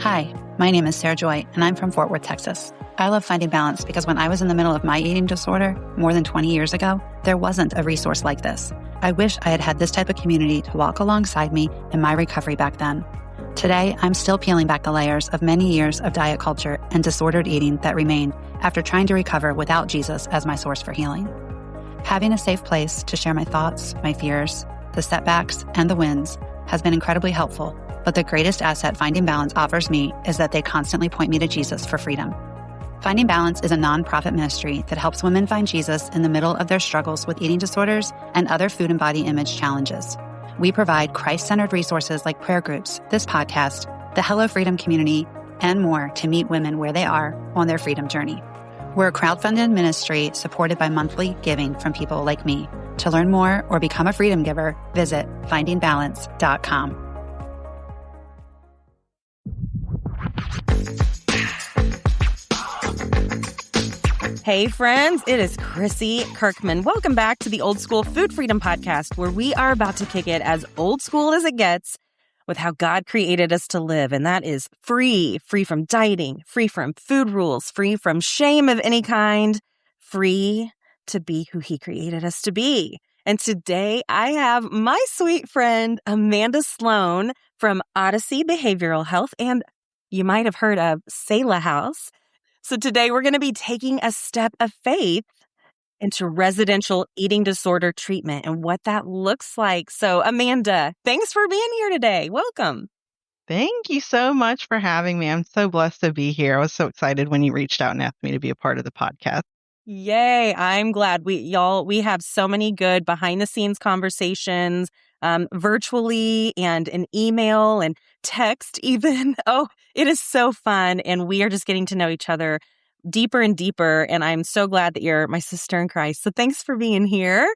Hi, my name is Sarah Joy, and I'm from Fort Worth, Texas. I love Finding Balance because when I was in the middle of my eating disorder more than 20 years ago, there wasn't a resource like this. I wish I had had this type of community to walk alongside me in my recovery back then. Today, I'm still peeling back the layers of many years of diet culture and disordered eating that remained after trying to recover without Jesus as my source for healing. Having a safe place to share my thoughts, my fears, the setbacks, and the wins has been incredibly helpful, but the greatest asset Finding Balance offers me is that they constantly point me to Jesus for freedom. Finding Balance is a nonprofit ministry that helps women find Jesus in the middle of their struggles with eating disorders and other food and body image challenges. We provide Christ-centered resources like prayer groups, this podcast, the Hello Freedom community, and more to meet women where they are on their freedom journey. We're a crowdfunded ministry supported by monthly giving from people like me. To learn more or become a freedom giver, visit findingbalance.com. Hey friends, it is Chrissy Kirkman. Welcome back to the Old School Food Freedom Podcast, where we are about to kick it as old school as it gets with how God created us to live. And that is free from dieting, free from food rules, free from shame of any kind, free to be who He created us to be. And today I have my sweet friend, Amanda Sloan from Odyssey Behavioral Health, and you might have heard of Selah House. So today we're going to be taking a step of faith into residential eating disorder treatment and what that looks like. So Amanda, thanks for being here today. Welcome. Thank you so much for having me. I'm so blessed to be here. I was so excited when you reached out and asked me to be a part of the podcast. Yay. I'm glad we have so many good behind the scenes conversations, virtually and in email and text even. Oh, it is so fun. And we are just getting to know each other deeper and deeper. And I'm so glad that you're my sister in Christ. So thanks for being here.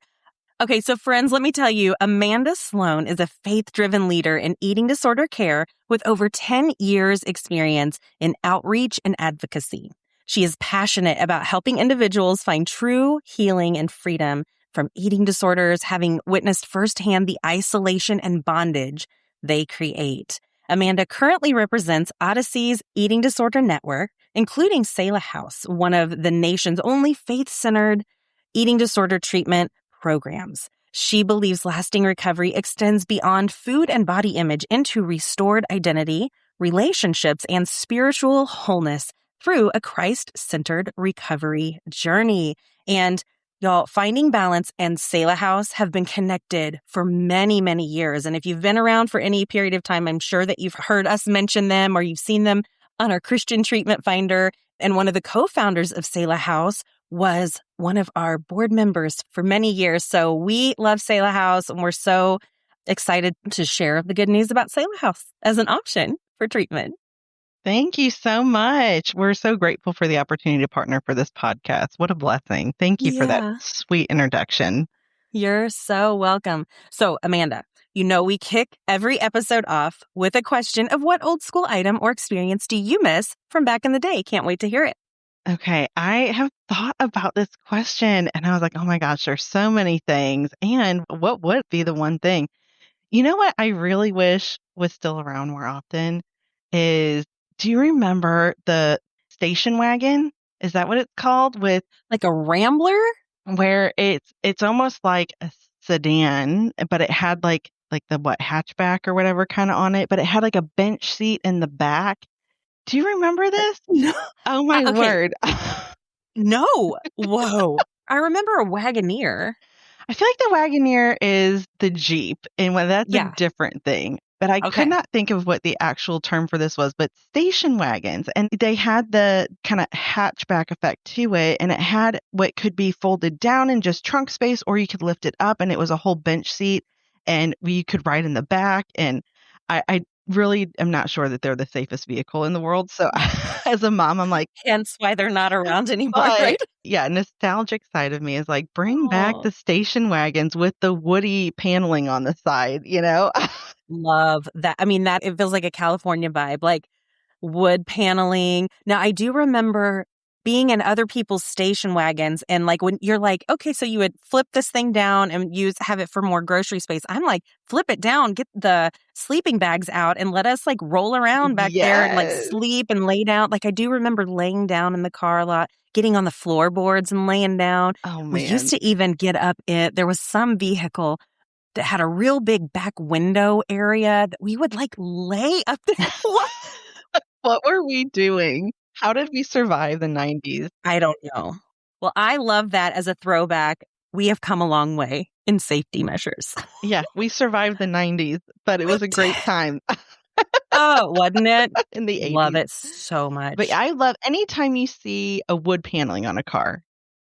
Okay, so friends, let me tell you, Amanda Sloan is a faith-driven leader in eating disorder care with over 10 years experience in outreach and advocacy. She is passionate about helping individuals find true healing and freedom from eating disorders, having witnessed firsthand the isolation and bondage they create. Amanda currently represents Odyssey's eating disorder network, including Selah House, one of the nation's only faith-centered eating disorder treatment programs. She believes lasting recovery extends beyond food and body image into restored identity, relationships, and spiritual wholeness through a Christ-centered recovery journey. And y'all, Finding Balance and Selah House have been connected for many, many years. And if you've been around for any period of time, I'm sure that you've heard us mention them or you've seen them on our Christian Treatment Finder. And one of the co-founders of Selah House was one of our board members for many years. So we love Selah House, and we're so excited to share the good news about Selah House as an option for treatment. Thank you so much. We're so grateful for the opportunity to partner for this podcast. What a blessing. Thank you for that sweet introduction. You're so welcome. So, Amanda, you know we kick every episode off with a question of what old school item or experience do you miss from back in the day? Can't wait to hear it. Okay, I have thought about this question and I was like, oh my gosh, there's so many things. And what would be the one thing? You know what I really wish was still around more often is, do you remember the station wagon? Is that what it's called? With like a Rambler? Where it's almost like a sedan, but it had like the hatchback or whatever kind of on it, but it had like a bench seat in the back. Do you remember this? No. Oh my word. No. Whoa. I remember a Wagoneer. I feel like the Wagoneer is the Jeep, and that's a different thing. But I could not think of what the actual term for this was, but station wagons. And they had the kind of hatchback effect to it. And it had what could be folded down in just trunk space, or you could lift it up and it was a whole bench seat and you could ride in the back. And I really am not sure that they're the safest vehicle in the world. So as a mom, I'm like, hence why they're not around anymore, right? Yeah, nostalgic side of me is like, bring back the station wagons with the woody paneling on the side, you know? Love that. I mean, that it feels like a California vibe, like wood paneling. Now, I do remember being in other people's station wagons and like when you're like, okay, so you would flip this thing down and have it for more grocery space. I'm like, flip it down, get the sleeping bags out and let us like roll around back there and like sleep and lay down. Like I do remember laying down in the car a lot, getting on the floorboards and laying down. Oh, man. We used to even get up there was some vehicle that had a real big back window area that we would like lay up there. What were we doing? How did we survive the 90s? I don't know. Well, I love that as a throwback. We have come a long way in safety measures. Yeah, we survived the 90s, but it was a great time. Oh, wasn't it? In the 80s. Love it so much. But I love anytime you see a wood paneling on a car.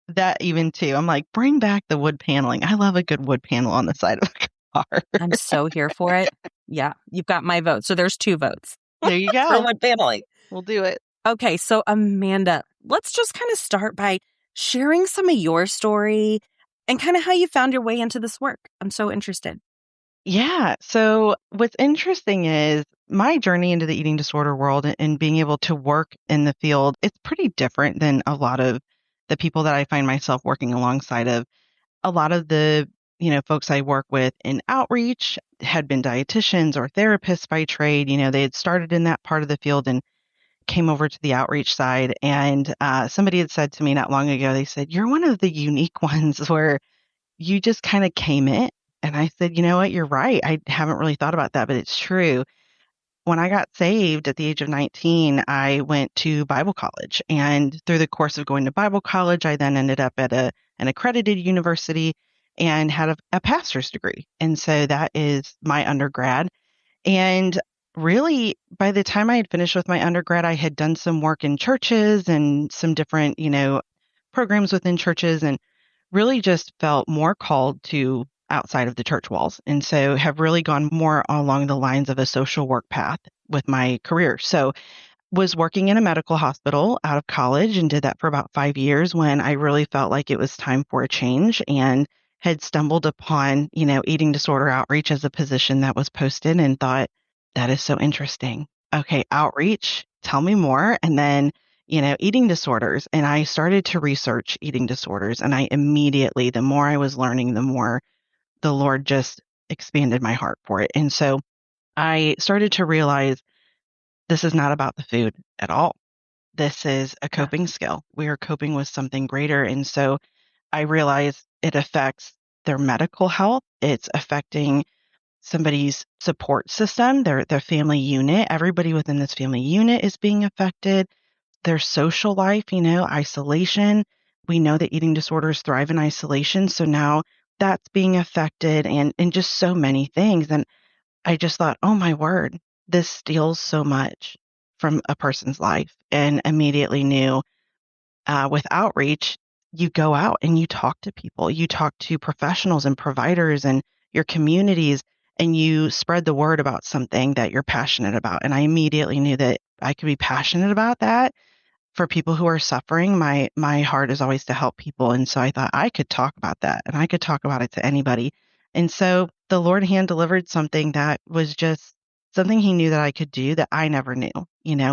That even too. I'm like, bring back the wood paneling. I love a good wood panel on the side of a car. I'm so here for it. Yeah, you've got my vote. So there's 2 votes. There you go. For wood paneling. We'll do it. Okay, so Amanda, let's just kind of start by sharing some of your story and kind of how you found your way into this work. I'm so interested. Yeah. So what's interesting is my journey into the eating disorder world and being able to work in the field, it's pretty different than a lot of the people that I find myself working alongside of. A lot of the, folks I work with in outreach had been dietitians or therapists by trade. They had started in that part of the field and came over to the outreach side. And somebody had said to me not long ago, they said, you're one of the unique ones where you just kind of came in. And I said, you know what? You're right. I haven't really thought about that, but it's true. When I got saved at the age of 19, I went to Bible college. And through the course of going to Bible college, I then ended up at an accredited university and had a pastor's degree. And so that is my undergrad. And really, by the time I had finished with my undergrad, I had done some work in churches and some different, programs within churches and really just felt more called to outside of the church walls. And so have really gone more along the lines of a social work path with my career. So was working in a medical hospital out of college and did that for about 5 years when I really felt like it was time for a change and had stumbled upon, eating disorder outreach as a position that was posted and thought, that is so interesting. Okay, outreach, tell me more. And then, eating disorders. And I started to research eating disorders. And I immediately, the more I was learning, the more the Lord just expanded my heart for it. And so I started to realize this is not about the food at all. This is a coping skill. We are coping with something greater. And so I realized it affects their medical health. It's affecting somebody's support system, their family unit. Everybody within this family unit is being affected. Their social life, isolation. We know that eating disorders thrive in isolation. So now that's being affected and just so many things. And I just thought, oh my word, this steals so much from a person's life. And immediately knew with outreach, you go out and you talk to people, you talk to professionals and providers and your communities, and you spread the word about something that you're passionate about. And I immediately knew that I could be passionate about that. For people who are suffering, my heart is always to help people. And so I thought I could talk about that and I could talk about it to anybody. And so the Lord hand delivered something that was just something he knew that I could do that I never knew,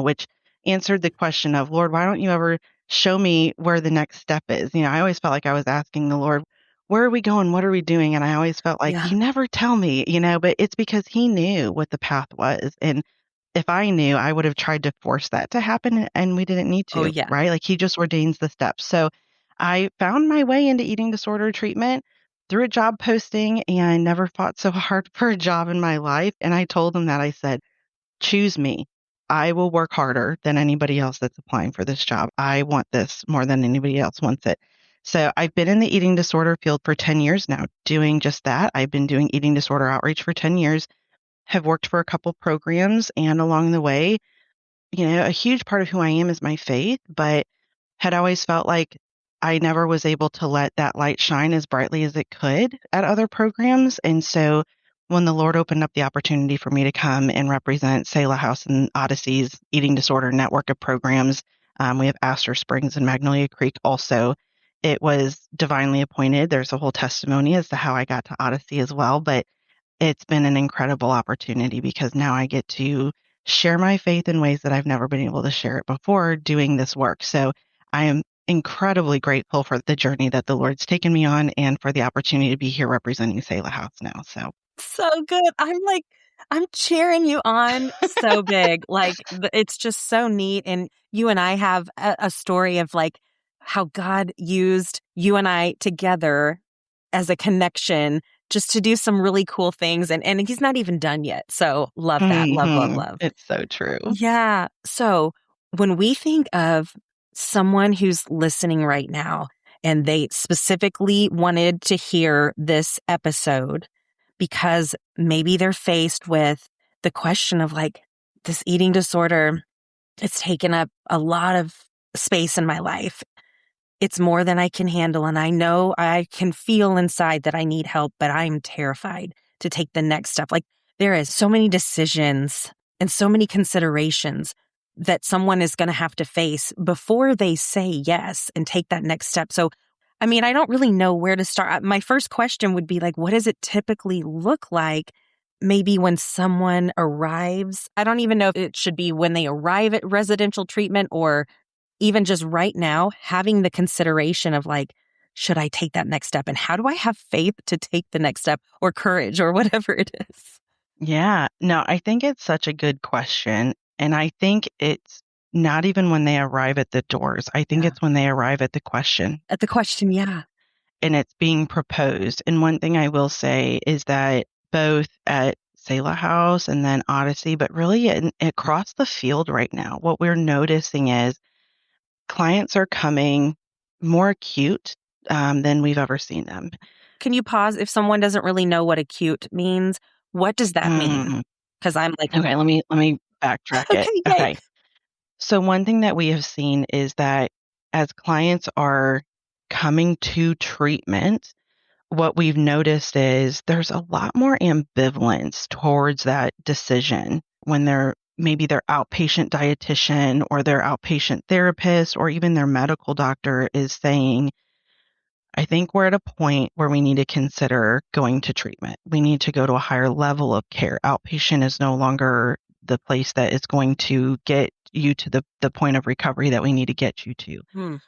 which answered the question of, Lord, why don't you ever show me where the next step is? I always felt like I was asking the Lord, where are we going? What are we doing? And I always felt like, you never tell me, but it's because he knew what the path was. And if I knew, I would have tried to force that to happen and we didn't need to, right? Like he just ordains the steps. So I found my way into eating disorder treatment through a job posting and never fought so hard for a job in my life. And I told him that I said, choose me. I will work harder than anybody else that's applying for this job. I want this more than anybody else wants it. So I've been in the eating disorder field for 10 years now, doing just that. I've been doing eating disorder outreach for 10 years. Have worked for a couple programs, and along the way, a huge part of who I am is my faith, but had always felt like I never was able to let that light shine as brightly as it could at other programs. And so when the Lord opened up the opportunity for me to come and represent Selah House and Odyssey's eating disorder network of programs, we have Astor Springs and Magnolia Creek also. It was divinely appointed. There's a whole testimony as to how I got to Odyssey as well, but it's been an incredible opportunity because now I get to share my faith in ways that I've never been able to share it before doing this work. So I am incredibly grateful for the journey that the Lord's taken me on and for the opportunity to be here representing Selah House now. So good. I'm cheering you on so big. It's just so neat. And you and I have a story of how God used you and I together as a connection just to do some really cool things. And he's not even done yet. So love that. Love, love, love. It's so true. Yeah. So when we think of someone who's listening right now and they specifically wanted to hear this episode because maybe they're faced with the question of this eating disorder, it's taken up a lot of space in my life. It's more than I can handle. And I know I can feel inside that I need help, but I'm terrified to take the next step. There is so many decisions and so many considerations that someone is going to have to face before they say yes and take that next step. So, I mean, I don't really know where to start. My first question would be what does it typically look like maybe when someone arrives? I don't even know if it should be when they arrive at residential treatment or even just right now, having the consideration of should I take that next step? And how do I have faith to take the next step or courage or whatever it is? Yeah, no, I think it's such a good question. And I think it's not even when they arrive at the doors. I think it's when they arrive at the question. At the question, yeah. And it's being proposed. And one thing I will say is that both at Selah House and then Odyssey, but really across the field right now, what we're noticing is clients are coming more acute than we've ever seen them. Can you pause if someone doesn't really know what acute means? What does that mean? Because I'm okay, let me backtrack it. Okay. So one thing that we have seen is that as clients are coming to treatment, what we've noticed is there's a lot more ambivalence towards that decision when maybe their outpatient dietitian or their outpatient therapist or even their medical doctor is saying, I think we're at a point where we need to consider going to treatment. We need to go to a higher level of care. Outpatient is no longer the place that is going to get you to the point of recovery that we need to get you to.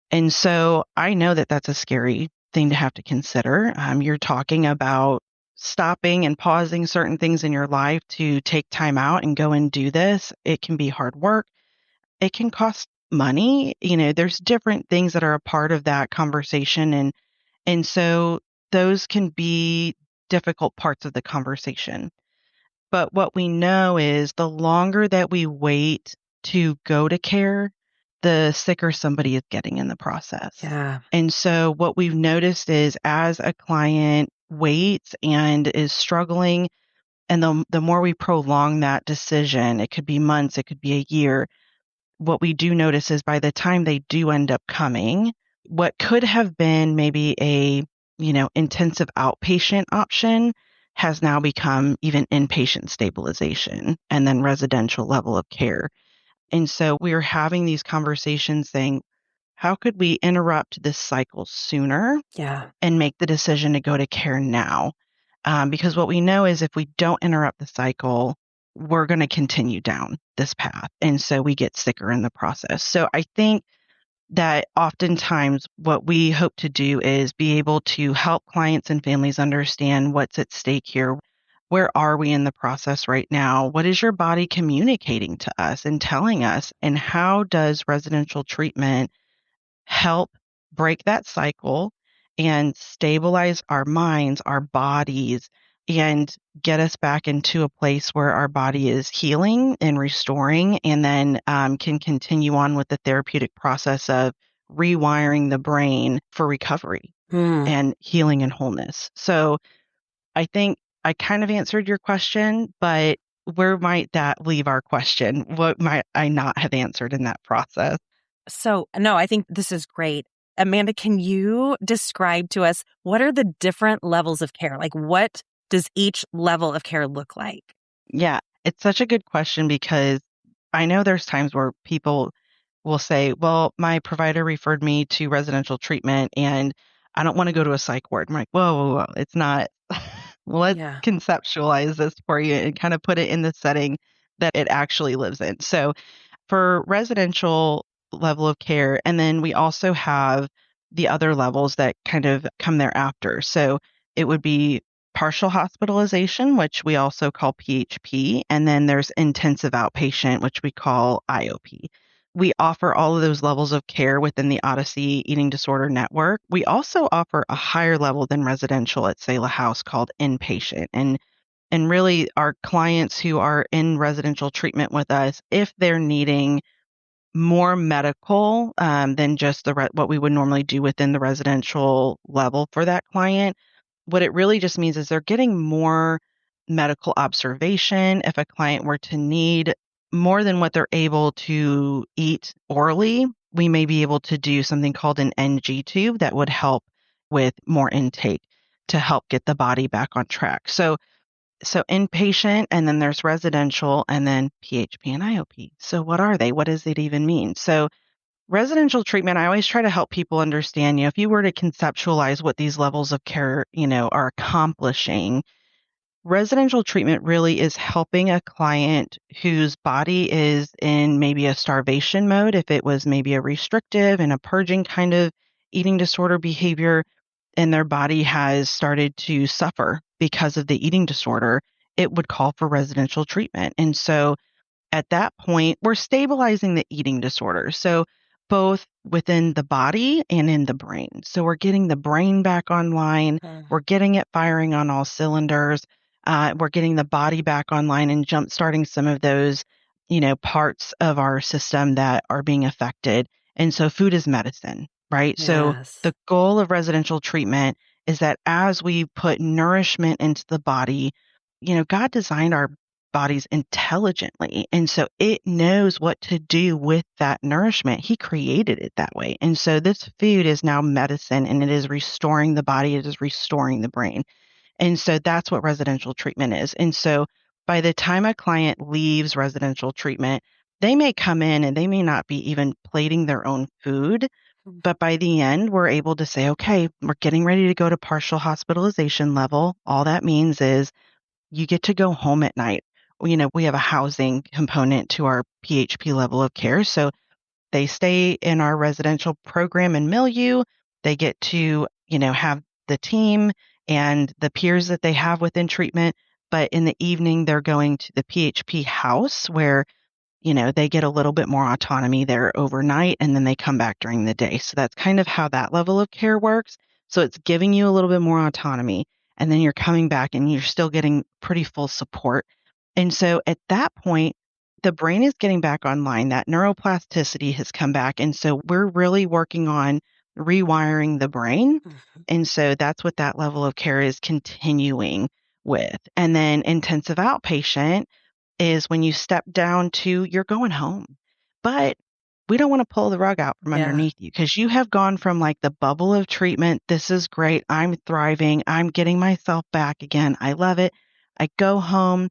And so I know that that's a scary thing to have to consider. You're talking about stopping and pausing certain things in your life to take time out and go and do this. It can be hard work. It can cost money. There's different things that are a part of that conversation. And so those can be difficult parts of the conversation. But what we know is the longer that we wait to go to care, the sicker somebody is getting in the process. Yeah. And so what we've noticed is as a client waits and is struggling, and the more we prolong that decision, it could be months, it could be a year. What we do notice is by the time they do end up coming, what could have been maybe a, intensive outpatient option has now become even inpatient stabilization and then residential level of care. And so we're having these conversations saying, how could we interrupt this cycle sooner and make the decision to go to care now? Because what we know is if we don't interrupt the cycle, we're going to continue down this path. And so we get sicker in the process. So I think that oftentimes what we hope to do is be able to help clients and families understand what's at stake here. Where are we in the process right now? What is your body communicating to us and telling us? And how does residential treatment help break that cycle and stabilize our minds, our bodies, and get us back into a place where our body is healing and restoring, and then can continue on with the therapeutic process of rewiring the brain for recovery and healing and wholeness. So I think I kind of answered your question, but where might that leave our question? What might I not have answered in that process? So, no, I think this is great. Amanda, can you describe to us what are the different levels of care? What does each level of care look like? Yeah, it's such a good question because I know there's times where people will say, well, my provider referred me to residential treatment and I don't want to go to a psych ward. I'm like, whoa, it's not. Let's conceptualize this for you and kind of put it in the setting that it actually lives in. So for residential level of care. And then we also have the other levels that kind of come thereafter. So it would be partial hospitalization, which we also call PHP. And then there's intensive outpatient, which we call IOP. We offer all of those levels of care within the Odyssey Eating Disorder Network. We also offer a higher level than residential at Selah House called inpatient. And really, our clients who are in residential treatment with us, if they're needing more medical than just what we would normally do within the residential level for that client, what it really just means is they're getting more medical observation. If a client were to need more than what they're able to eat orally, we may be able to do something called an NG tube that would help with more intake to help get the body back on track. So inpatient, and then there's residential, and then PHP and IOP. So what are they? What does it even mean? So residential treatment, I always try to help people understand, if you were to conceptualize what these levels of care, are accomplishing, residential treatment really is helping a client whose body is in maybe a starvation mode, if it was maybe a restrictive and a purging kind of eating disorder behavior, and their body has started to suffer because of the eating disorder, it would call for residential treatment. And so at that point, we're stabilizing the eating disorder. So both within the body and in the brain. So we're getting the brain back online. We're getting it firing on all cylinders. We're getting the body back online and jump starting some of those, parts of our system that are being affected. And so food is medicine, right? Yes. So the goal of residential treatment is that as we put nourishment into the body, God designed our bodies intelligently. And so it knows what to do with that nourishment. He created it that way. And so this food is now medicine, and it is restoring the body. It is restoring the brain. And so that's what residential treatment is. And so by the time a client leaves residential treatment, they may come in and they may not be even plating their own food. But by the end, we're able to say, okay, we're getting ready to go to partial hospitalization level. All that means is you get to go home at night. We have a housing component to our PHP level of care. So they stay in our residential program and milieu. They get to, have the team and the peers that they have within treatment. But in the evening, they're going to the PHP house where, they get a little bit more autonomy there overnight, and then they come back during the day. So that's kind of how that level of care works. So it's giving you a little bit more autonomy, and then you're coming back and you're still getting pretty full support. And so at that point, the brain is getting back online. That neuroplasticity has come back. And so we're really working on rewiring the brain. And so that's what that level of care is continuing with. And then intensive outpatient is when you step down to you're going home. But we don't want to pull the rug out from underneath you, because you have gone from like the bubble of treatment. This is great. I'm thriving. I'm getting myself back again. I love it. I go home,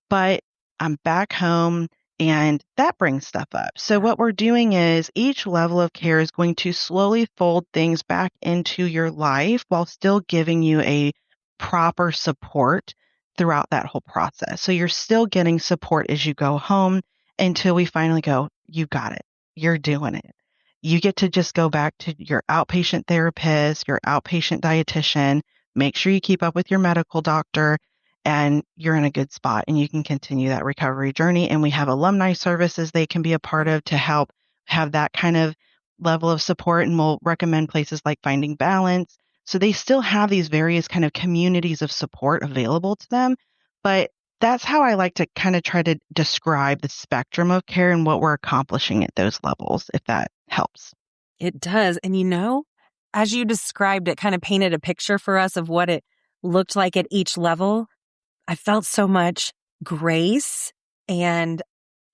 but I'm back home, and that brings stuff up. So what we're doing is each level of care is going to slowly fold things back into your life while still giving you a proper support throughout that whole process. So you're still getting support as you go home until we finally go, you got it. You're doing it. You get to just go back to your outpatient therapist, your outpatient dietitian, make sure you keep up with your medical doctor, and you're in a good spot and you can continue that recovery journey. And we have alumni services they can be a part of to help have that kind of level of support. And we'll recommend places like FINDINGbalance. So they still have these various kind of communities of support available to them. But that's how I like to kind of try to describe the spectrum of care and what we're accomplishing at those levels, if that helps. It does. And as you described it, kind of painted a picture for us of what it looked like at each level. I felt so much grace, and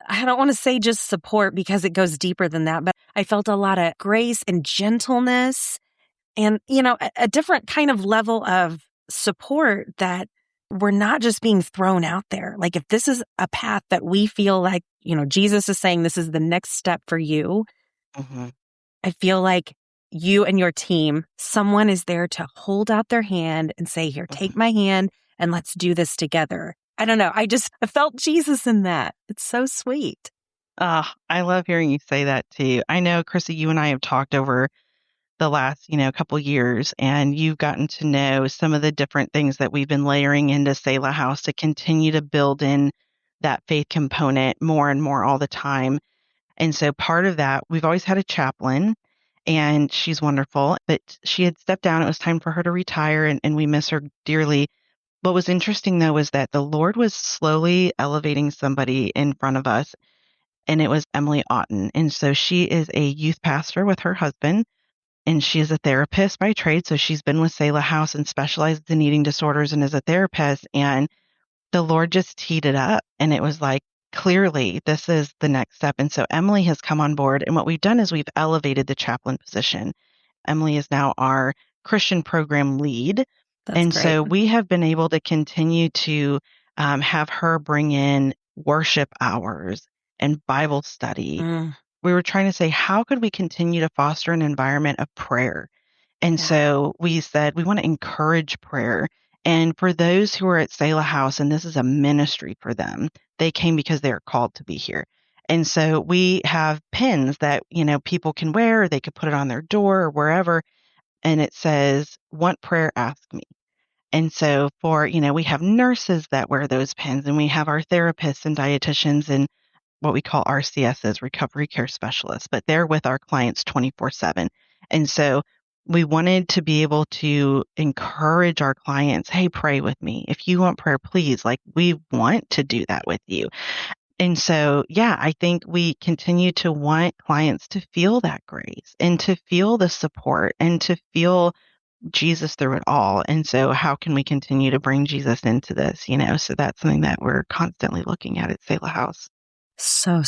I don't want to say just support because it goes deeper than that, but I felt a lot of grace and gentleness and, a different kind of level of support that we're not just being thrown out there. Like if this is a path that we feel like, Jesus is saying this is the next step for you, I feel like you and your team, someone is there to hold out their hand and say, here, take my hand and let's do this together. I don't know. I felt Jesus in that. It's so sweet. I love hearing you say that too. I know, Chrissy, you and I have talked over the last, couple years, and you've gotten to know some of the different things that we've been layering into Selah House to continue to build in that faith component more and more all the time. And so part of that, we've always had a chaplain, and she's wonderful, but she had stepped down. It was time for her to retire, and we miss her dearly. What was interesting, though, was that the Lord was slowly elevating somebody in front of us, and it was Emily Otten. And so she is a youth pastor with her husband, and she is a therapist by trade. So she's been with Selah House and specializes in eating disorders and is a therapist. And the Lord just teed it up. And it was like, clearly, this is the next step. And so Emily has come on board. And what we've done is we've elevated the chaplain position. Emily is now our Christian program lead. That's great. So we have been able to continue to have her bring in worship hours and Bible study. We were trying to say, how could we continue to foster an environment of prayer? And so we said, we want to encourage prayer. And for those who are at Selah House, and this is a ministry for them, they came because they are called to be here. And so we have pins that, people can wear, or they could put it on their door or wherever. And it says, want prayer, ask me. And so we have nurses that wear those pins, and we have our therapists and dietitians and what we call RCSs, recovery care specialists, but they're with our clients 24/7. And so we wanted to be able to encourage our clients, hey, pray with me. If you want prayer, please, we want to do that with you. And so, I think we continue to want clients to feel that grace and to feel the support and to feel Jesus through it all. And so how can we continue to bring Jesus into this, So that's something that we're constantly looking at Selah House. So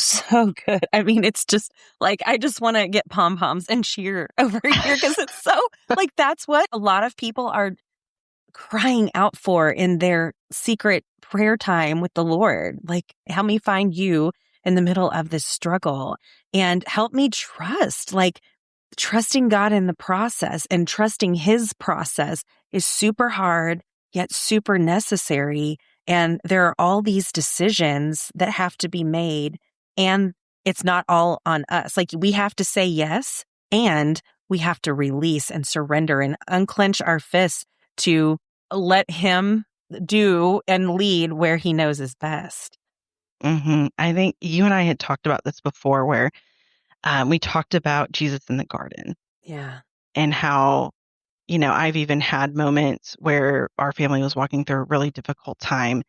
good. I mean, it's just I just want to get pom-poms and cheer over here because it's so that's what a lot of people are crying out for in their secret prayer time with the Lord. Help me find you in the middle of this struggle and help me trust. Trusting God in the process and trusting His process is super hard, yet super necessary. And there are all these decisions that have to be made, and it's not all on us. We have to say yes, and we have to release and surrender and unclench our fists to let Him do and lead where He knows is best. Mm-hmm. I think you and I had talked about this before where we talked about Jesus in the garden. Yeah. And how, I've even had moments where our family was walking through a really difficult time,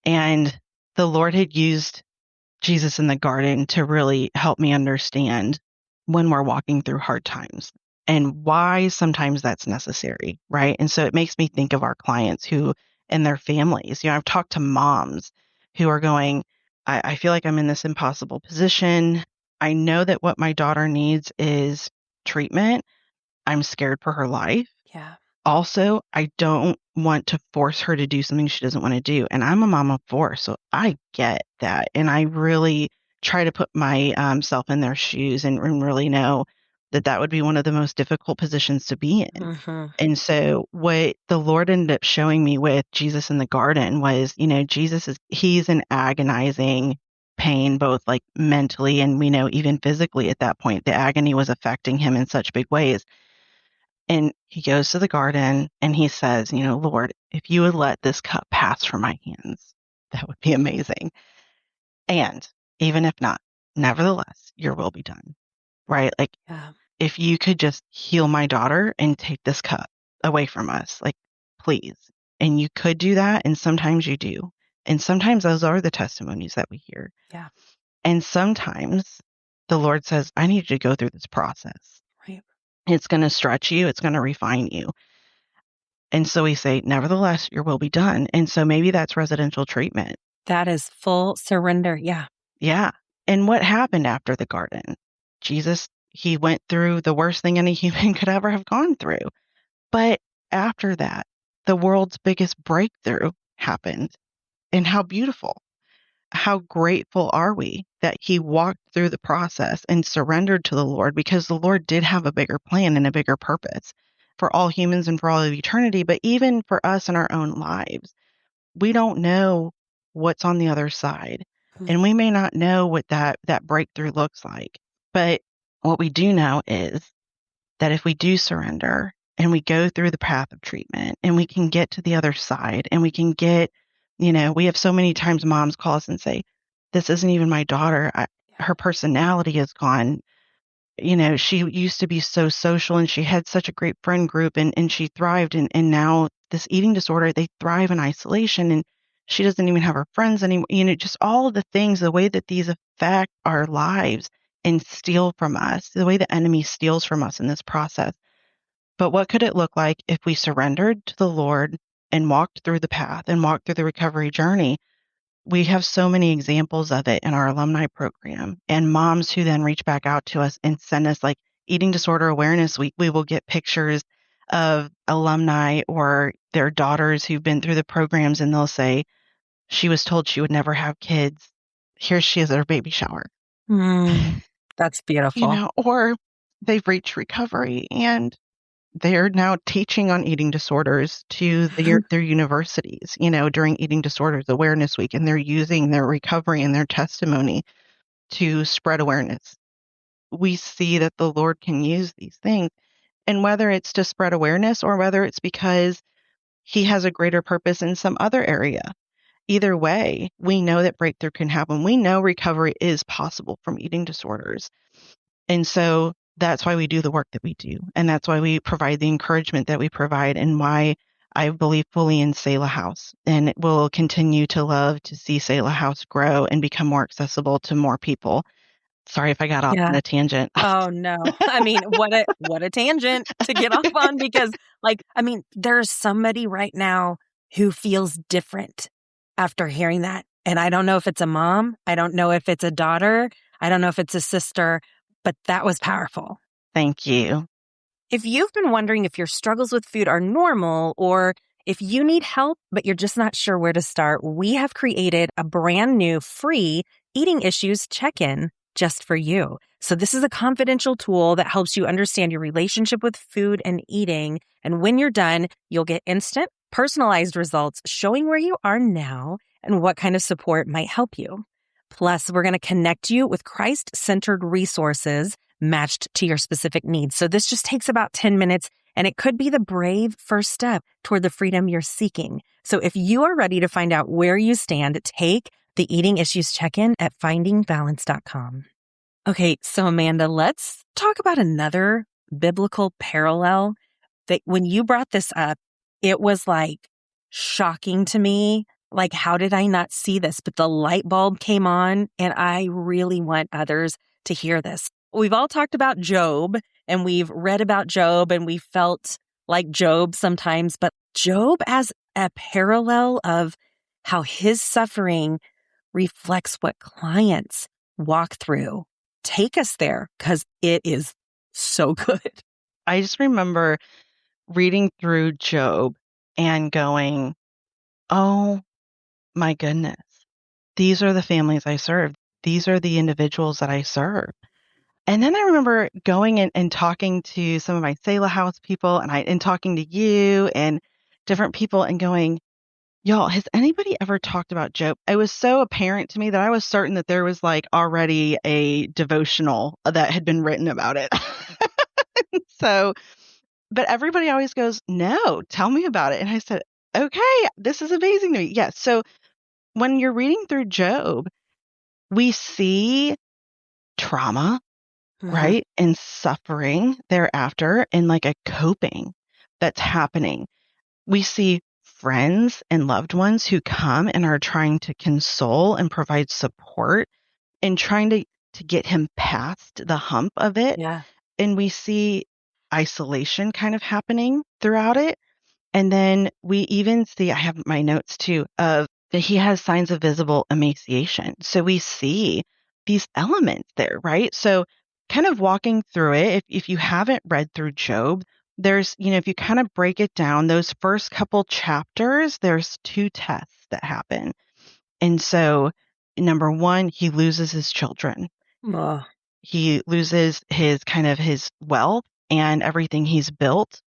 and the Lord had used Jesus in the garden to really help me understand when we're walking through hard times and why sometimes that's necessary, right? And so it makes me think of our clients who and their families. I've talked to moms who are going, I feel like I'm in this impossible position. I know that what my daughter needs is treatment. I'm scared for her life. Yeah. Also, I don't want to force her to do something she doesn't want to do. And I'm a mom of four, so I get that. And I really try to put myself in their shoes and really know that that would be one of the most difficult positions to be in. Mm-hmm. And so what the Lord ended up showing me with Jesus in the garden was, he's in agonizing pain, both mentally and we know even physically at that point. The agony was affecting him in such big ways. And he goes to the garden and he says, Lord, if you would let this cup pass from my hands, that would be amazing. And even if not, nevertheless, your will be done. Right? If you could just heal my daughter and take this cup away from us, please. And you could do that. And sometimes you do. And sometimes those are the testimonies that we hear. Yeah. And sometimes the Lord says, I need you to go through this process. Right. It's going to stretch you. It's going to refine you. And so we say, nevertheless, your will be done. And so maybe that's residential treatment. That is full surrender. Yeah. Yeah. And what happened after the garden? Jesus, he went through the worst thing any human could ever have gone through. But after that, the world's biggest breakthrough happened. And how beautiful. How grateful are we that he walked through the process and surrendered to the Lord, because the Lord did have a bigger plan and a bigger purpose for all humans and for all of eternity. But even for us in our own lives, we don't know what's on the other side. And we may not know what that breakthrough looks like. But what we do know is that if we do surrender and we go through the path of treatment and we can get to the other side and we can get, we have so many times moms call us and say, this isn't even my daughter. Her personality is gone. She used to be so social and she had such a great friend group and she thrived. And now this eating disorder, they thrive in isolation and she doesn't even have her friends anymore. Just all of the things, the way that these affect our lives and steal from us, the way the enemy steals from us in this process. But what could it look like if we surrendered to the Lord and walked through the path and walked through the recovery journey? We have so many examples of it in our alumni program, and moms who then reach back out to us and send us like Eating Disorder Awareness Week. We will get pictures of alumni or their daughters who've been through the programs, and they'll say, she was told she would never have kids. Here she is at her baby shower. That's beautiful. Or they've reached recovery and they're now teaching on eating disorders to their universities, during Eating Disorders Awareness Week, and they're using their recovery and their testimony to spread awareness. We see that the Lord can use these things, and whether it's to spread awareness or whether it's because He has a greater purpose in some other area, either way, we know that breakthrough can happen. We know recovery is possible from eating disorders. And so that's why we do the work that we do. And that's why we provide the encouragement that we provide, and why I believe fully in Selah House. And will continue to love to see Selah House grow and become more accessible to more people. Sorry if I got off on a tangent. Oh, no. I mean, what a tangent to get off on, because there's somebody right now who feels different after hearing that. And I don't know if it's a mom. I don't know if it's a daughter. I don't know if it's a sister. But that was powerful. Thank you. If you've been wondering if your struggles with food are normal, or if you need help, but you're just not sure where to start, we have created a brand new free eating issues check-in just for you. So this is a confidential tool that helps you understand your relationship with food and eating. And when you're done, you'll get instant, personalized results showing where you are now and what kind of support might help you. Plus, we're going to connect you with Christ-centered resources matched to your specific needs. So this just takes about 10 minutes, and it could be the brave first step toward the freedom you're seeking. So if you are ready to find out where you stand, take the Eating Issues Check-In at FINDINGbalance.com. Okay, so Amanda, let's talk about another biblical parallel that when you brought this up, it was like shocking to me. Like, how did I not see this? But the light bulb came on, and I really want others to hear this. We've all talked about Job, and we've read about Job, and we felt like Job sometimes, but Job as a parallel of how his suffering reflects what clients walk through. Take us there, because it is so good. I just remember reading through Job and going, oh, my goodness, these are the families I serve. These are the individuals that I serve. And then I remember going and talking to some of my Selah House people and talking to you and different people and going, y'all, has anybody ever talked about Job? It was so apparent to me that I was certain that there was like already a devotional that had been written about it. So, but everybody always goes, no, tell me about it. And I said, okay, this is amazing to me. Yes. So when you're reading through Job, we see trauma, right? And suffering thereafter and like a coping that's happening. We see friends and loved ones who come and are trying to console and provide support and trying to get him past the hump of it. Yeah. And we see isolation kind of happening throughout it. And then we even see, I have my notes too, of that he has signs of visible emaciation. So we see these elements there, right? So kind of walking through it, if you haven't read through Job, there's, if you kind of break it down, those first couple chapters, there's two tests that happen. And so number one, he loses his children. He loses his wealth and everything he's built.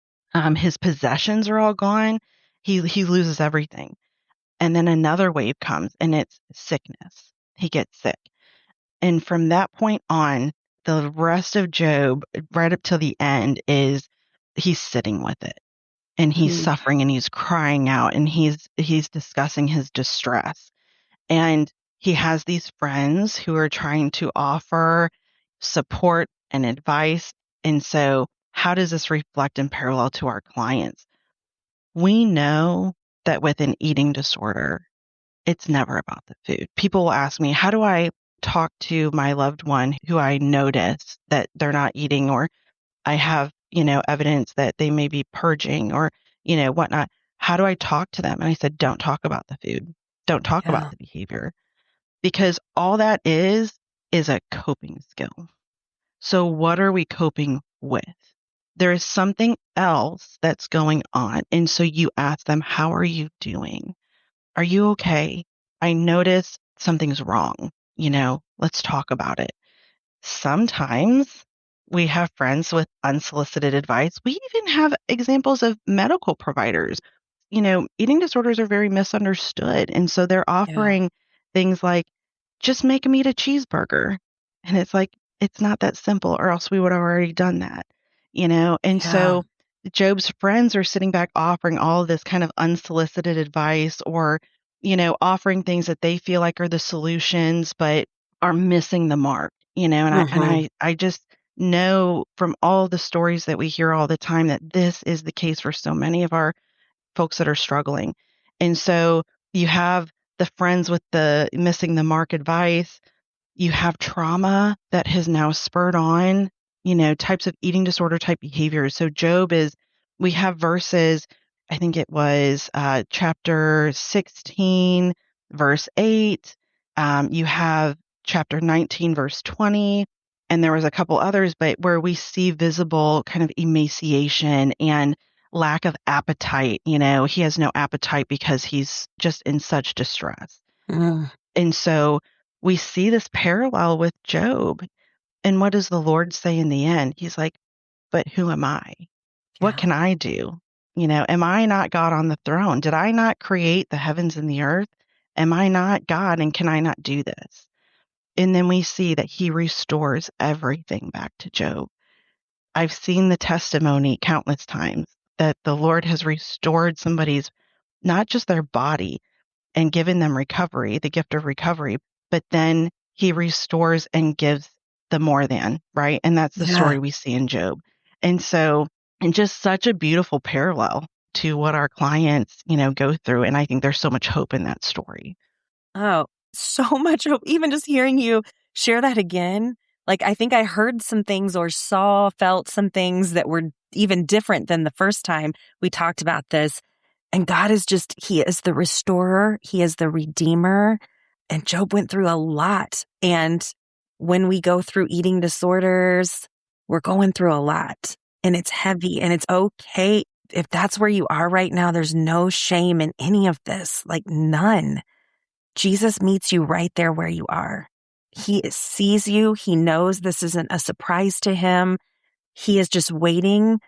His possessions are all gone. He loses everything. And then another wave comes and it's sickness. he gets sick. And from that point on, the rest of Job, right up till the end, is he's sitting with it and he's suffering and he's crying out and he's discussing his distress. And he has these friends who are trying to offer support and advice. And so how does this reflect in parallel to our clients? We know that with an eating disorder, it's never about the food. People will ask me, how do I talk to my loved one who I notice that they're not eating, or I have, evidence that they may be purging or, whatnot. How do I talk to them? And I said, don't talk about the food. Don't talk about the behavior, because all that is a coping skill. So what are we coping with? There is something else that's going on. And so you ask them, how are you doing? Are you okay? I notice something's wrong. Let's talk about it. Sometimes we have friends with unsolicited advice. We even have examples of medical providers. Eating disorders are very misunderstood. And so they're offering things like, just make them eat a cheeseburger. And it's like, it's not that simple, or else we would have already done that, And so Job's friends are sitting back offering all of this kind of unsolicited advice, or, offering things that they feel like are the solutions, but are missing the mark, and I just know from all the stories that we hear all the time that this is the case for so many of our folks that are struggling. And so you have the friends with the missing the mark advice. You have trauma that has now spurred on, types of eating disorder type behaviors. So we have verses, I think it was chapter 16, verse 8. You have chapter 19, verse 20. And there was a couple others, but where we see visible kind of emaciation and lack of appetite. He has no appetite because he's just in such distress. And so we see this parallel with Job. And what does the Lord say in the end? He's like, but who am I? What can I do? Am I not God on the throne? Did I not create the heavens and the earth? Am I not God, and can I not do this? And then we see that he restores everything back to Job. I've seen the testimony countless times that the Lord has restored somebody's, not just their body, and given them recovery, the gift of recovery, but then he restores and gives the more than, right? And that's the story we see in Job. And so, and just such a beautiful parallel to what our clients, go through. And I think there's so much hope in that story. Oh, so much hope. Even just hearing you share that again, like I think I heard some things or felt some things that were even different than the first time we talked about this. And God is he is the restorer. He is the redeemer. And Job went through a lot. And when we go through eating disorders, we're going through a lot, and it's heavy, and it's okay. If that's where you are right now, there's no shame in any of this, like none. Jesus meets you right there where you are. He sees you. He knows this isn't a surprise to him. He is just waiting.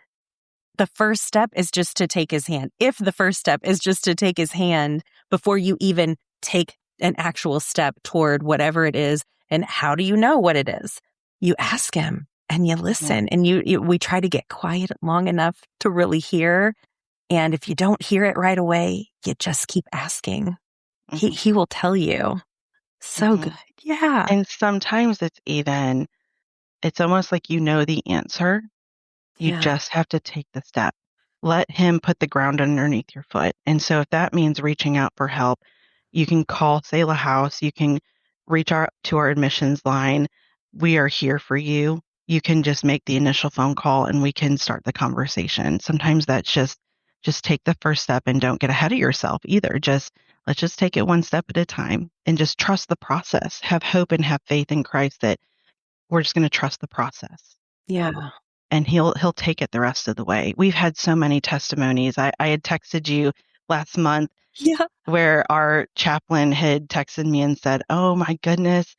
The first step is just to take his hand. If the first step is just to take his hand before you even take an actual step toward whatever it is. And how do you know what it is? You ask him and you listen, and we try to get quiet long enough to really hear. And if you don't hear it right away, you just keep asking. He will tell you. So good. Yeah. And sometimes it's almost like the answer. You just have to take the step. Let him put the ground underneath your foot. And so if that means reaching out for help, you can call Selah House. You can reach out to our admissions line. We are here for you. You can just make the initial phone call and we can start the conversation. Sometimes that's just take the first step, and don't get ahead of yourself either. Let's just take it one step at a time and just trust the process. Have hope and have faith in Christ that we're just going to trust the process. Yeah. And he'll take it the rest of the way. We've had so many testimonies. I had texted you last month where our chaplain had texted me and said, oh my goodness,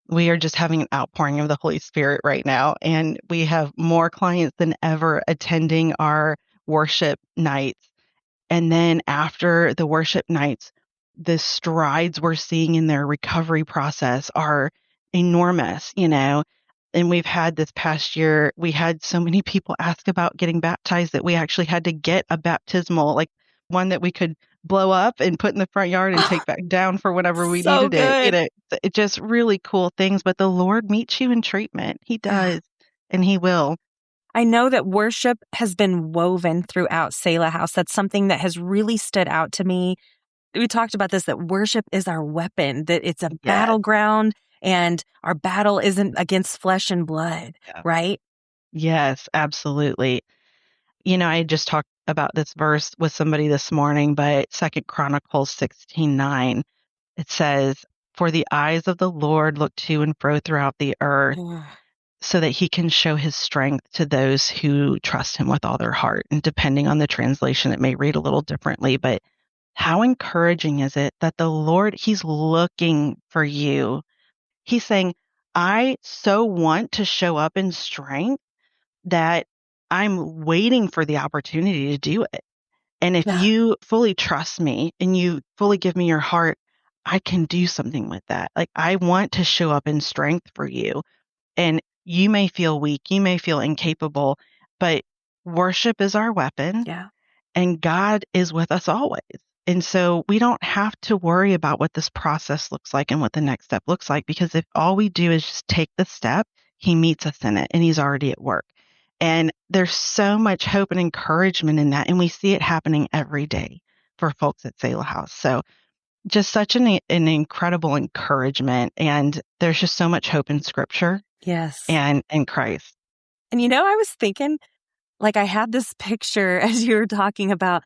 we are just having an outpouring of the Holy Spirit right now. And we have more clients than ever attending our worship nights. And then after the worship nights, the strides we're seeing in their recovery process are enormous, And we've had this past year, we had so many people ask about getting baptized that we actually had to get a baptismal, like one that we could blow up and put in the front yard and take back down for whenever we So needed it. good. It just really cool things. But the Lord meets you in treatment. He does, and He will. I know that worship has been woven throughout Selah House. That's something that has really stood out to me. We talked about this, that worship is our weapon, that it's a battleground, and our battle isn't against flesh and blood, right? Yes, absolutely. I just talked about this verse with somebody this morning, but 2 Chronicles 16:9, it says, "For the eyes of the Lord look to and fro throughout the earth, so that He can show His strength to those who trust Him with all their heart." And depending on the translation, it may read a little differently, but how encouraging is it that the Lord, He's looking for you. He's saying, I so want to show up in strength that I'm waiting for the opportunity to do it. And if you fully trust me and you fully give me your heart, I can do something with that. Like, I want to show up in strength for you. And you may feel weak, you may feel incapable, but worship is our weapon. Yeah. And God is with us always. And so we don't have to worry about what this process looks like and what the next step looks like, because if all we do is just take the step, He meets us in it and He's already at work. And there's so much hope and encouragement in that. And we see it happening every day for folks at Selah House. So just such an incredible encouragement. And there's just so much hope in Scripture. Yes. And in Christ. And I was thinking, like, I had this picture as you were talking about,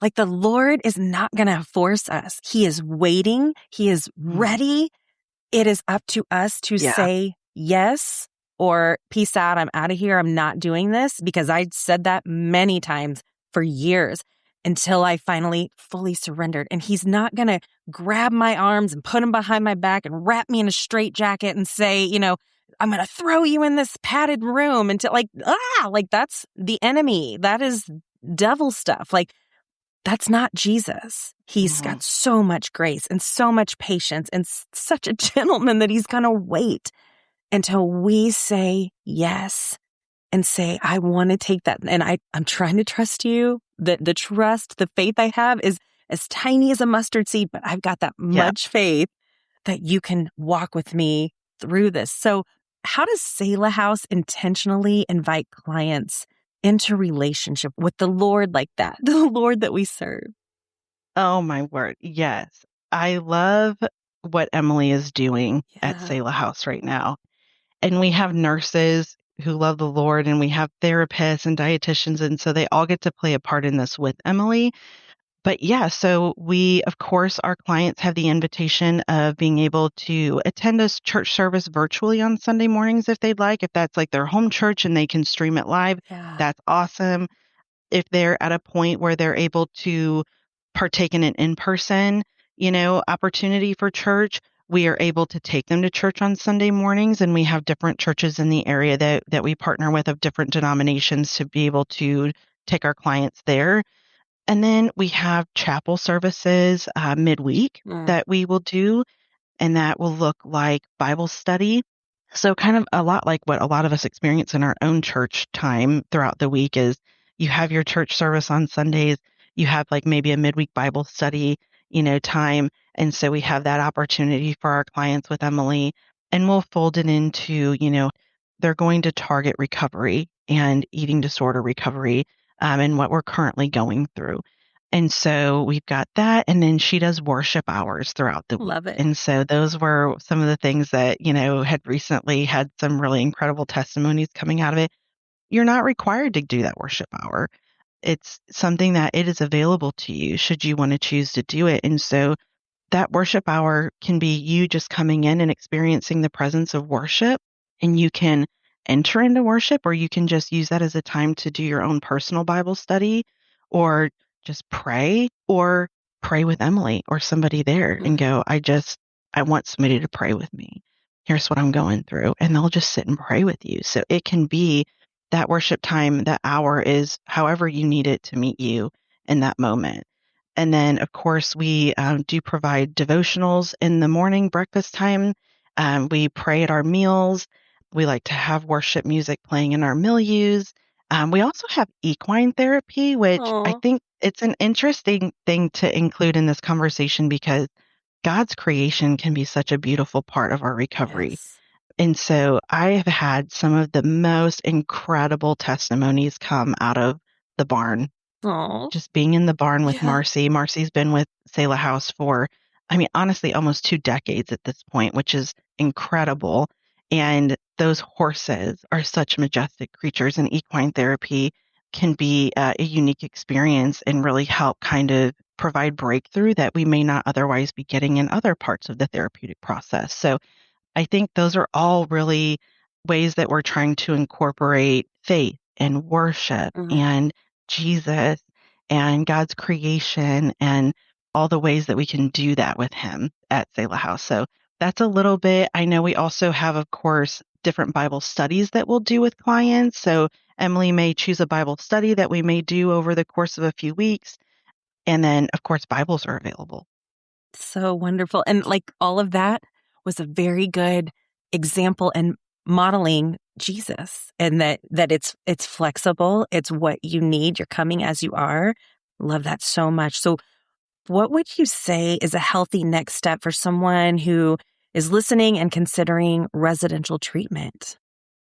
like, the Lord is not going to force us. He is waiting. He is ready. It is up to us to say yes or peace out. I'm out of here. I'm not doing this, because I said that many times for years until I finally fully surrendered. And He's not going to grab my arms and put them behind my back and wrap me in a straitjacket and say, I'm going to throw you in this padded room until that's the enemy. That is devil stuff. Like, that's not Jesus. He's got so much grace and so much patience and such a gentleman that He's going to wait until we say yes and say, I want to take that. And I'm trying to trust you. The trust, the faith I have is as tiny as a mustard seed, but I've got that much faith that you can walk with me through this. So how does Selah House intentionally invite clients into relationship with the Lord like that, the Lord that we serve? Oh, my word. Yes. I love what Emily is doing at Selah House right now. And we have nurses who love the Lord, and we have therapists and dietitians. And so they all get to play a part in this with Emily. But so we, of course, our clients have the invitation of being able to attend a church service virtually on Sunday mornings if they'd like. If that's like their home church and they can stream it live, that's awesome. If they're at a point where they're able to partake in an in-person, opportunity for church, we are able to take them to church on Sunday mornings. And we have different churches in the area that we partner with of different denominations to be able to take our clients there. And then we have chapel services midweek that we will do, and that will look like Bible study. So kind of a lot like what a lot of us experience in our own church time throughout the week is you have your church service on Sundays, you have like maybe a midweek Bible study, time. And so we have that opportunity for our clients with Emily, and we'll fold it into, they're going to target recovery and eating disorder recovery. And what we're currently going through. And so we've got that. And then she does worship hours throughout the week. Love it. And so those were some of the things that, had recently had some really incredible testimonies coming out of it. You're not required to do that worship hour. It's something that it is available to you should you want to choose to do it. And so that worship hour can be you just coming in and experiencing the presence of worship, and you can enter into worship, or you can just use that as a time to do your own personal Bible study, or just pray, or pray with Emily or somebody there and go, I want somebody to pray with me. Here's what I'm going through. And they'll just sit and pray with you. So it can be that worship time, that hour is however you need it to meet you in that moment. And then, of course, we do provide devotionals in the morning, breakfast time. We pray at our meals. We like to have worship music playing in our milieus. We also have equine therapy, which I think it's an interesting thing to include in this conversation because God's creation can be such a beautiful part of our recovery. Yes. And so I have had some of the most incredible testimonies come out of the barn. Just being in the barn with Marcy. Marcy's been with Selah House for, honestly, almost 2 decades at this point, which is incredible. And those horses are such majestic creatures, and equine therapy can be a unique experience and really help kind of provide breakthrough that we may not otherwise be getting in other parts of the therapeutic process. So I think those are all really ways that we're trying to incorporate faith and worship and Jesus and God's creation and all the ways that we can do that with him at Selah House. So that's a little bit. I know we also have, of course, different Bible studies that we'll do with clients. So Emily may choose a Bible study that we may do over the course of a few weeks. And then, of course, Bibles are available. So wonderful. And like all of that was a very good example and modeling Jesus, and that it's flexible. It's what you need. You're coming as you are. Love that so much. So what would you say is a healthy next step for someone who is listening and considering residential treatment?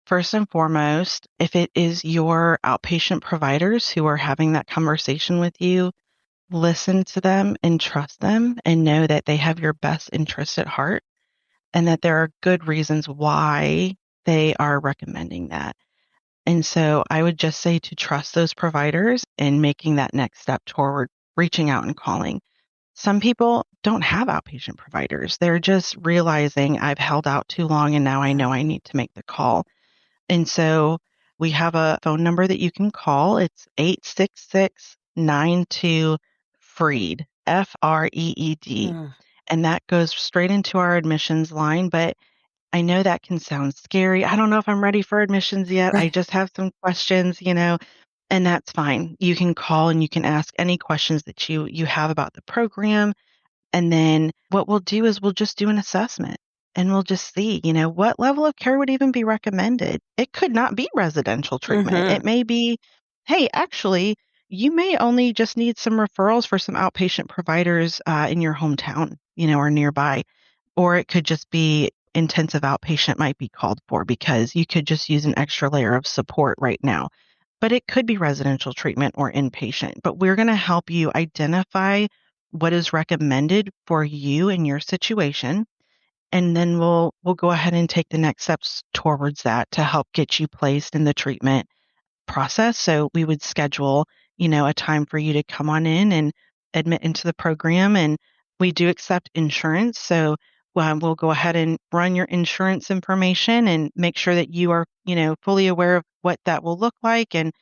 First and foremost, if it is your outpatient providers who are having that conversation with you, listen to them and trust them and know that they have your best interest at heart and that there are good reasons why they are recommending that. And so I would just say to trust those providers in making that next step toward reaching out and calling. Some people don't have outpatient providers. They're just realizing I've held out too long and now I know I need to make the call. And so we have a phone number that you can call. It's 866-92-FREED, FREED. And that goes straight into our admissions line. But I know that can sound scary. I don't know if I'm ready for admissions yet. Right. I just have some questions, and that's fine. You can call and you can ask any questions that you have about the program. And then what we'll do is we'll just do an assessment and we'll just see, what level of care would even be recommended. It could not be residential treatment. It may be, hey, actually, you may only just need some referrals for some outpatient providers in your hometown, or nearby. Or it could just be intensive outpatient might be called for because you could just use an extra layer of support right now. But it could be residential treatment or inpatient. But we're going to help you identify what is recommended for you in your situation. And then we'll go ahead and take the next steps towards that to help get you placed in the treatment process. So we would schedule, a time for you to come on in and admit into the program. And we do accept insurance. So we'll go ahead and run your insurance information and make sure that you are, fully aware of what that will look like and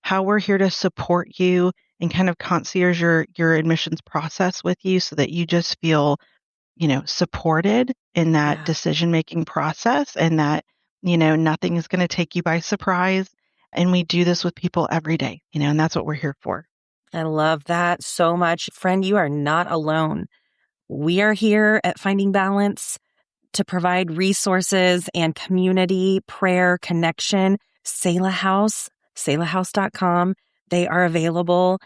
how we're here to support you and kind of concierge your admissions process with you so that you just feel, supported in that decision-making process and that, nothing is going to take you by surprise. And we do this with people every day, and that's what we're here for. I love that so much. Friend, you are not alone. We are here at Finding Balance to provide resources and community, prayer, connection. Selah House, selahhouse.com. They are available.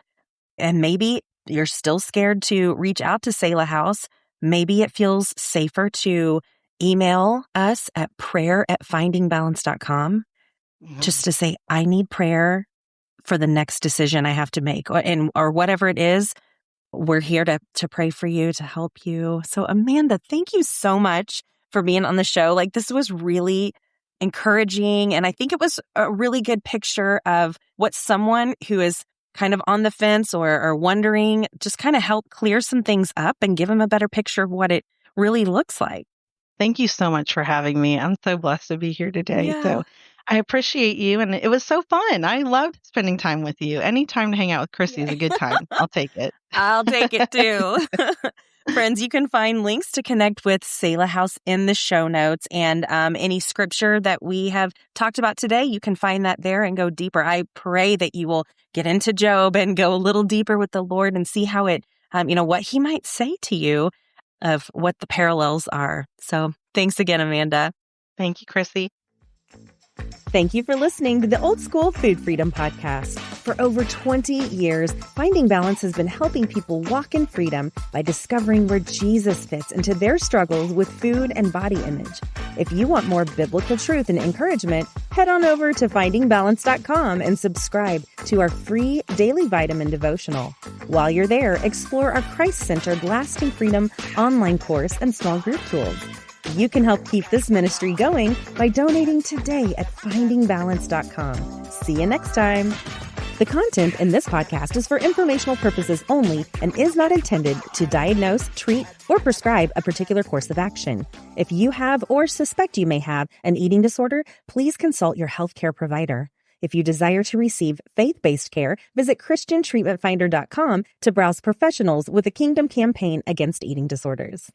And maybe you're still scared to reach out to Selah House. Maybe it feels safer to email us at prayer@findingbalance.com just to say, I need prayer for the next decision I have to make, or whatever it is. We're here to pray for you, to help you. So Amanda, thank you so much for being on the show. Like, this was really encouraging. And I think it was a really good picture of what someone who is kind of on the fence or wondering, just kind of help clear some things up and give them a better picture of what it really looks like. Thank you so much for having me. I'm so blessed to be here today. Yeah. So I appreciate you. And it was so fun. I loved spending time with you. Any time to hang out with Chrissy is a good time. I'll take it. I'll take it too. Friends, you can find links to connect with Selah House in the show notes, and any scripture that we have talked about today, you can find that there and go deeper. I pray that you will get into Job and go a little deeper with the Lord and see how it what he might say to you of what the parallels are. So thanks again, Amanda. Thank you, Chrissy. Thank you for listening to the Old School Food Freedom Podcast. For over 20 years, Finding Balance has been helping people walk in freedom by discovering where Jesus fits into their struggles with food and body image. If you want more biblical truth and encouragement, head on over to FINDINGbalance.com and subscribe to our free daily vitamin devotional. While you're there, explore our Christ-centered Lasting Freedom online course and small group tools. You can help keep this ministry going by donating today at FINDINGbalance.com. See you next time. The content in this podcast is for informational purposes only and is not intended to diagnose, treat, or prescribe a particular course of action. If you have or suspect you may have an eating disorder, please consult your healthcare provider. If you desire to receive faith-based care, visit ChristianTreatmentFinder.com to browse professionals with a Kingdom campaign against eating disorders.